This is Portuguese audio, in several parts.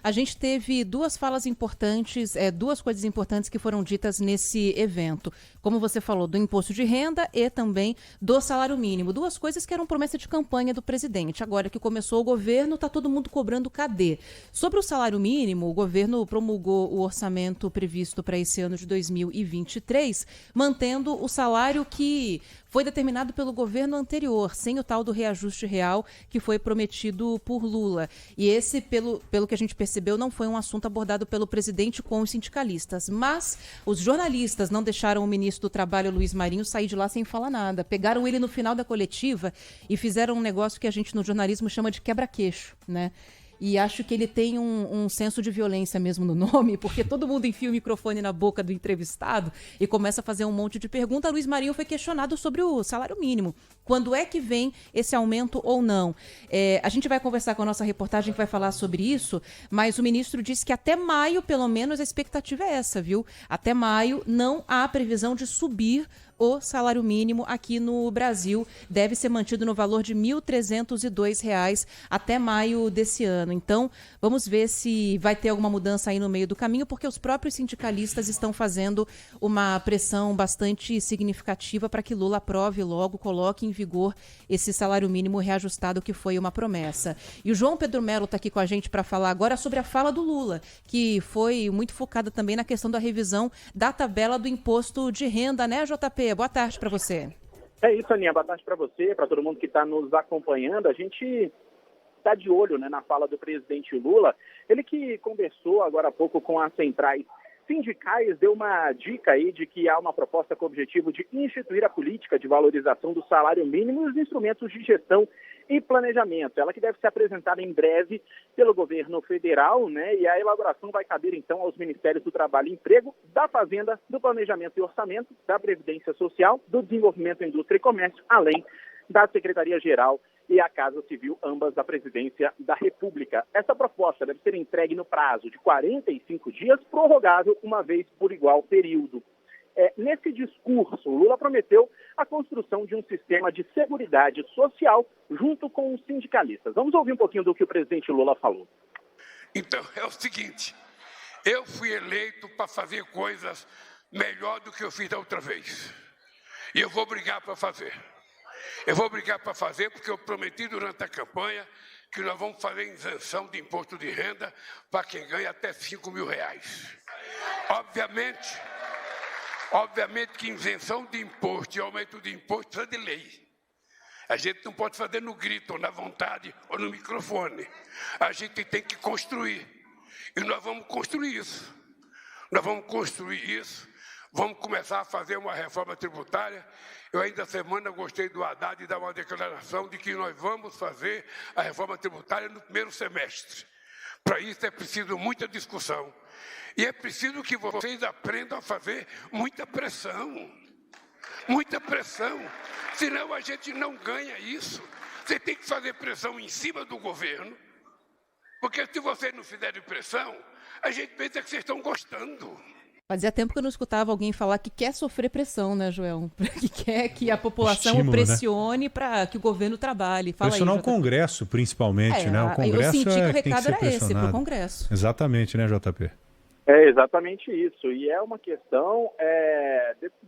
a gente teve duas falas importantes, duas coisas importantes que foram ditas nesse evento. Como você falou, do imposto de renda e também do salário mínimo. Duas coisas que eram promessa de campanha do presidente. Agora que começou o governo, está todo mundo cobrando cadê? Sobre o salário mínimo, o governo promulgou o orçamento previsto para esse ano de 2023, mantendo o salário que foi determinado pelo governo anterior, sem o tal do reajuste real que foi prometido por Lula. E esse, pelo que a gente percebeu, não foi um assunto abordado pelo presidente com os sindicalistas. Mas os jornalistas não deixaram o ministro do Trabalho, Luiz Marinho, sair de lá sem falar nada. Pegaram ele no final da coletiva e fizeram um negócio que a gente no jornalismo chama de quebra-queixo, né? E acho que ele tem um senso de violência mesmo no nome, porque todo mundo enfia o microfone na boca do entrevistado e começa a fazer um monte de perguntas. Luiz Marinho foi questionado sobre o salário mínimo. Quando é que vem esse aumento ou não? A gente vai conversar com a nossa reportagem que vai falar sobre isso, mas o ministro disse que até maio, pelo menos, a expectativa é essa, viu? Até maio não há previsão de subir o salário mínimo aqui no Brasil. Deve ser mantido no valor de R$ 1.302 até maio desse ano. Então, vamos ver se vai ter alguma mudança aí no meio do caminho, porque os próprios sindicalistas estão fazendo uma pressão bastante significativa para que Lula aprove logo, coloque em vigor esse salário mínimo reajustado, que foi uma promessa. E o João Pedro Melo está aqui com a gente para falar agora sobre a fala do Lula, que foi muito focada também na questão da revisão da tabela do imposto de renda, né, JP? Boa tarde para você. É isso, Aninha. Boa tarde para você, para todo mundo que está nos acompanhando. A gente está de olho, né, na fala do presidente Lula. Ele que conversou agora há pouco com as centrais sindicais, deu uma dica aí de que há uma proposta com o objetivo de instituir a política de valorização do salário mínimo e os instrumentos de gestão e planejamento. Ela que deve ser apresentada em breve pelo governo federal, né? E a elaboração vai caber, então, aos Ministérios do Trabalho e Emprego, da Fazenda, do Planejamento e Orçamento, da Previdência Social, do Desenvolvimento, Indústria e Comércio, além da Secretaria-Geral e a Casa Civil, ambas da Presidência da República. Essa proposta deve ser entregue no prazo de 45 dias, prorrogável uma vez por igual período. Nesse discurso, Lula prometeu a construção de um sistema de seguridade social junto com os sindicalistas. Vamos ouvir um pouquinho do que o presidente Lula falou. Então, é o seguinte, eu fui eleito para fazer coisas melhor do que eu fiz da outra vez. E eu vou brigar para fazer. Eu vou brigar para fazer porque eu prometi durante a campanha que nós vamos fazer isenção de imposto de renda para quem ganha até R$5 mil. Obviamente que isenção de imposto e aumento de imposto é de lei. A gente não pode fazer no grito, ou na vontade, ou no microfone. A gente tem que construir. E nós vamos construir isso. Vamos começar a fazer uma reforma tributária. Eu ainda essa semana gostei do Haddad dar uma declaração de que nós vamos fazer a reforma tributária no primeiro semestre. Para isso é preciso muita discussão. E é preciso que vocês aprendam a fazer muita pressão. Muita pressão. Senão a gente não ganha isso. Você tem que fazer pressão em cima do governo. Porque se vocês não fizerem pressão, a gente pensa que vocês estão gostando. Fazia tempo que eu não escutava alguém falar que quer sofrer pressão, né, Joel? Que quer que a população Estímulo, pressione, né, para que o governo trabalhe. Fala pressionar aí, o Congresso, principalmente, né? O Congresso eu senti que o tem que recado ser era esse, pressionado. pro Congresso. Exatamente, né, JP? É exatamente isso, e é uma questão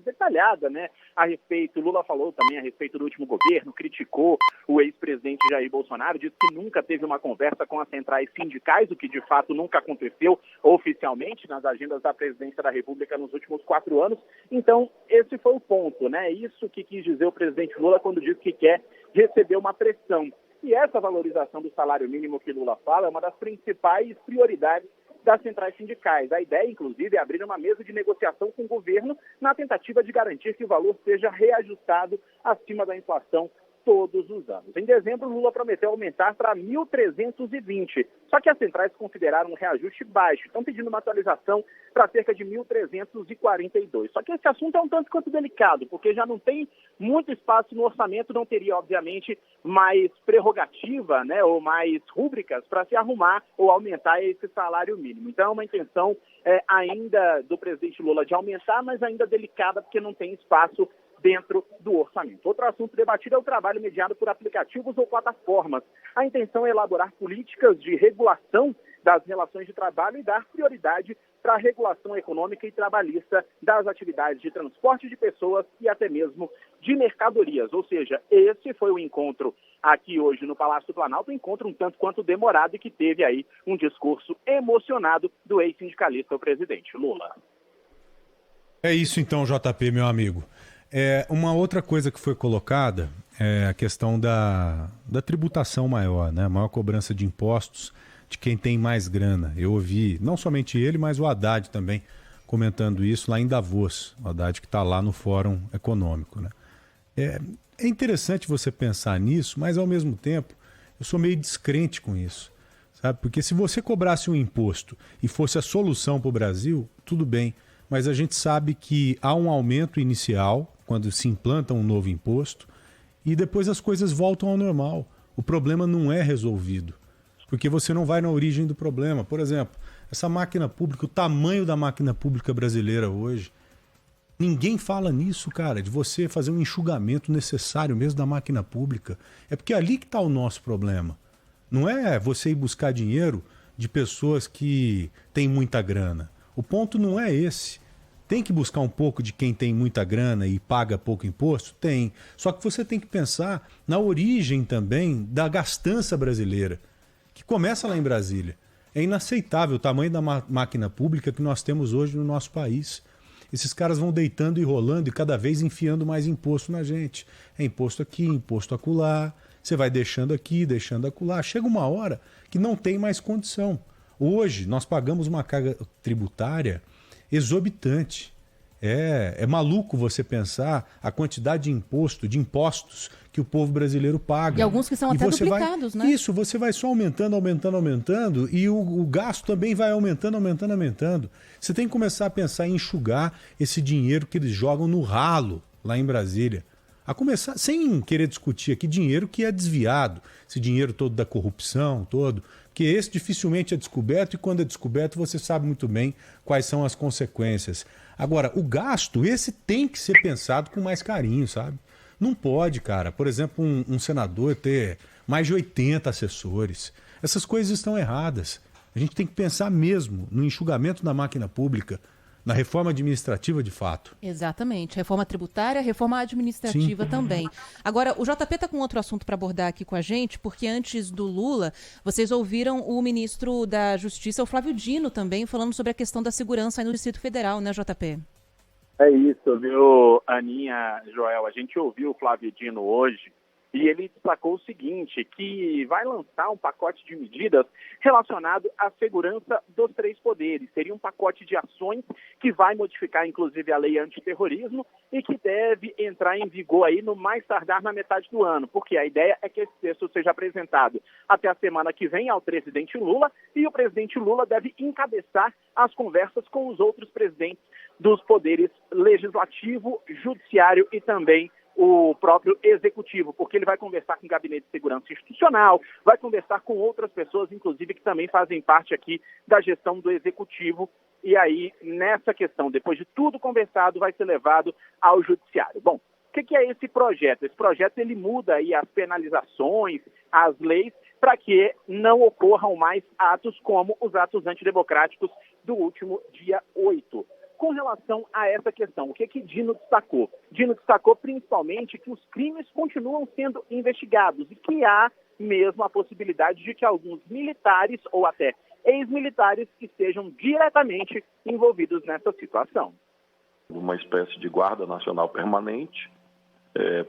detalhada, né, a respeito, Lula falou também a respeito do último governo, criticou o ex-presidente Jair Bolsonaro, disse que nunca teve uma conversa com as centrais sindicais, o que de fato nunca aconteceu oficialmente nas agendas da presidência da República nos últimos 4 anos, então esse foi o ponto, né, isso que quis dizer o presidente Lula quando disse que quer receber uma pressão. E essa valorização do salário mínimo que Lula fala é uma das principais prioridades das centrais sindicais. A ideia, inclusive, é abrir uma mesa de negociação com o governo na tentativa de garantir que o valor seja reajustado acima da inflação todos os anos. Em dezembro, Lula prometeu aumentar para 1.320, só que as centrais consideraram um reajuste baixo, estão pedindo uma atualização para cerca de 1.342. Só que esse assunto é um tanto quanto delicado, porque já não tem muito espaço no orçamento, não teria, obviamente, mais prerrogativa, né, ou mais rúbricas para se arrumar ou aumentar esse salário mínimo. Então, é uma intenção ainda do presidente Lula de aumentar, mas ainda delicada, porque não tem espaço dentro do orçamento. Outro assunto debatido é o trabalho mediado por aplicativos ou plataformas. A intenção é elaborar políticas de regulação das relações de trabalho e dar prioridade para a regulação econômica e trabalhista das atividades de transporte de pessoas e até mesmo de mercadorias. Ou seja, esse foi o encontro aqui hoje no Palácio do Planalto, um encontro um tanto quanto demorado e que teve aí um discurso emocionado do ex-sindicalista, o presidente Lula. É isso então, JP, meu amigo. Uma outra coisa que foi colocada é a questão da tributação maior, né? Maior cobrança de impostos de quem tem mais grana. Eu ouvi, não somente ele, mas o Haddad também comentando isso lá em Davos, o Haddad que está lá no Fórum Econômico, né? É interessante você pensar nisso, mas ao mesmo tempo eu sou meio descrente com isso, sabe? Porque se você cobrasse um imposto e fosse a solução para o Brasil, tudo bem, mas a gente sabe que há um aumento inicial quando se implanta um novo imposto e depois as coisas voltam ao normal. O problema não é resolvido, porque você não vai na origem do problema. Por exemplo, essa máquina pública, o tamanho da máquina pública brasileira hoje, ninguém fala nisso, cara, de você fazer um enxugamento necessário mesmo da máquina pública. É porque é ali que está o nosso problema. Não é você ir buscar dinheiro de pessoas que têm muita grana. O ponto não é esse. Tem que buscar um pouco de quem tem muita grana e paga pouco imposto? Tem. Só que você tem que pensar na origem também da gastança brasileira, que começa lá em Brasília. É inaceitável o tamanho da máquina pública que nós temos hoje no nosso país. Esses caras vão deitando e rolando e cada vez enfiando mais imposto na gente. É imposto aqui, imposto acolá. Você vai deixando aqui, deixando acolá. Chega uma hora que não tem mais condição. Hoje nós pagamos uma carga tributária exorbitante. É maluco você pensar a quantidade de impostos que o povo brasileiro paga. E alguns que são até duplicados, né? Isso, você vai só aumentando, e o gasto também vai aumentando. Você tem que começar a pensar em enxugar esse dinheiro que eles jogam no ralo lá em Brasília. A começar, sem querer discutir aqui, dinheiro que é desviado, esse dinheiro todo da corrupção, que esse dificilmente é descoberto e quando é descoberto você sabe muito bem quais são as consequências. Agora, o gasto, esse tem que ser pensado com mais carinho, sabe? Não pode, cara, por exemplo, um senador ter mais de 80 assessores. Essas coisas estão erradas. A gente tem que pensar mesmo no enxugamento da máquina pública, na reforma administrativa de fato. Exatamente. Reforma tributária, reforma administrativa também. Agora, o JP está com outro assunto para abordar aqui com a gente, porque antes do Lula, vocês ouviram o ministro da Justiça, o Flávio Dino, também, falando sobre a questão da segurança aí no Distrito Federal, né, JP? É isso, viu, Aninha, Joel? A gente ouviu o Flávio Dino hoje e ele destacou o seguinte, que vai lançar um pacote de medidas relacionado à segurança dos três poderes. Seria um pacote de ações que vai modificar, inclusive, a lei antiterrorismo e que deve entrar em vigor aí no mais tardar na metade do ano, porque a ideia é que esse texto seja apresentado até a semana que vem ao presidente Lula e o presidente Lula deve encabeçar as conversas com os outros presidentes dos poderes legislativo, judiciário e também o próprio executivo, porque ele vai conversar com o Gabinete de Segurança Institucional, vai conversar com outras pessoas, inclusive, que também fazem parte aqui da gestão do executivo. E aí, nessa questão, depois de tudo conversado, vai ser levado ao judiciário. Bom, o que é esse projeto? Esse projeto ele muda aí as penalizações, as leis, para que não ocorram mais atos como os atos antidemocráticos do último dia 8. Com relação a essa questão, o que Dino destacou? Dino destacou principalmente que os crimes continuam sendo investigados e que há mesmo a possibilidade de que alguns militares ou até ex-militares estejam diretamente envolvidos nessa situação. Uma espécie de guarda nacional permanente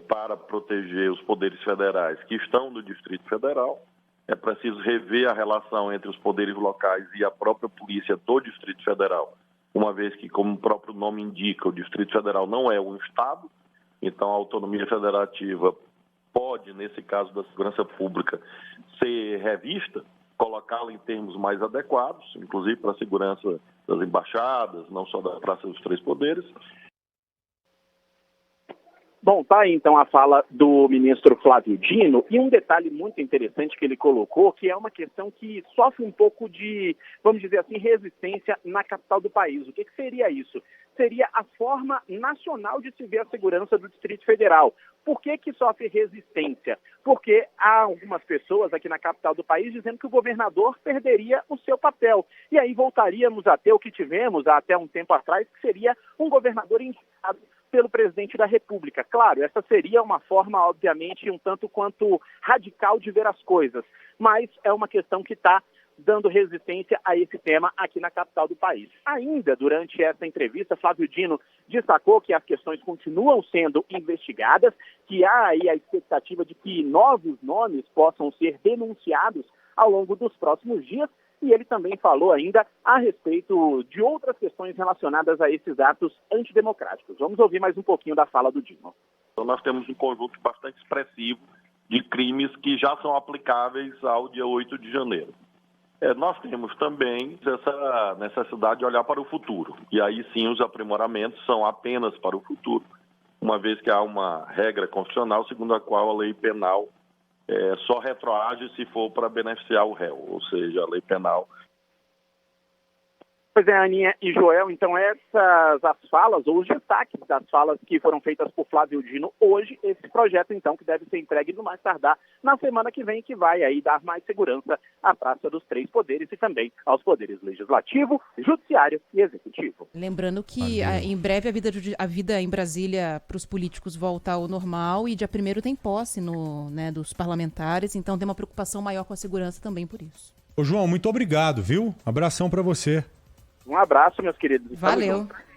para proteger os poderes federais que estão no Distrito Federal. É preciso rever a relação entre os poderes locais e a própria polícia do Distrito Federal, uma vez que, como o próprio nome indica, o Distrito Federal não é um Estado, então a autonomia federativa pode, nesse caso da segurança pública, ser revista, colocá-la em termos mais adequados, inclusive para a segurança das embaixadas, não só da Praça dos Três Poderes. Bom, tá aí então a fala do ministro Flávio Dino e um detalhe muito interessante que ele colocou, que é uma questão que sofre um pouco de, vamos dizer assim, resistência na capital do país. O que seria isso? seria a forma nacional de se ver a segurança do Distrito Federal. Por que que sofre resistência? Porque há algumas pessoas aqui na capital do país dizendo que o governador perderia o seu papel. E aí voltaríamos a ter o que tivemos até um tempo atrás, que seria um governador indicado pelo presidente da República. Claro, essa seria uma forma, obviamente, um tanto quanto radical de ver as coisas, mas é uma questão que está dando resistência a esse tema aqui na capital do país. Ainda durante essa entrevista, Flávio Dino destacou que as questões continuam sendo investigadas, que há aí a expectativa de que novos nomes possam ser denunciados ao longo dos próximos dias, e ele também falou ainda a respeito de outras questões relacionadas a esses atos antidemocráticos. Vamos ouvir mais um pouquinho da fala do Dino. Então nós temos um conjunto bastante expressivo de crimes que já são aplicáveis ao dia 8 de janeiro. Nós temos também essa necessidade de olhar para o futuro. E aí sim os aprimoramentos são apenas para o futuro, uma vez que há uma regra constitucional segundo a qual a lei penal só retroage se for para beneficiar o réu, ou seja, a lei penal. Pois é, Aninha e Joel, então as falas, ou os destaques das falas que foram feitas por Flávio Dino hoje, esse projeto então que deve ser entregue no mais tardar na semana que vem, que vai aí dar mais segurança à Praça dos Três Poderes e também aos poderes legislativo, judiciário e executivo. Lembrando que em breve a vida em Brasília para os políticos volta ao normal e dia 1º tem posse dos parlamentares, então tem uma preocupação maior com a segurança também por isso. Ô João, muito obrigado, viu? Abração para você. Um abraço, meus queridos. Valeu.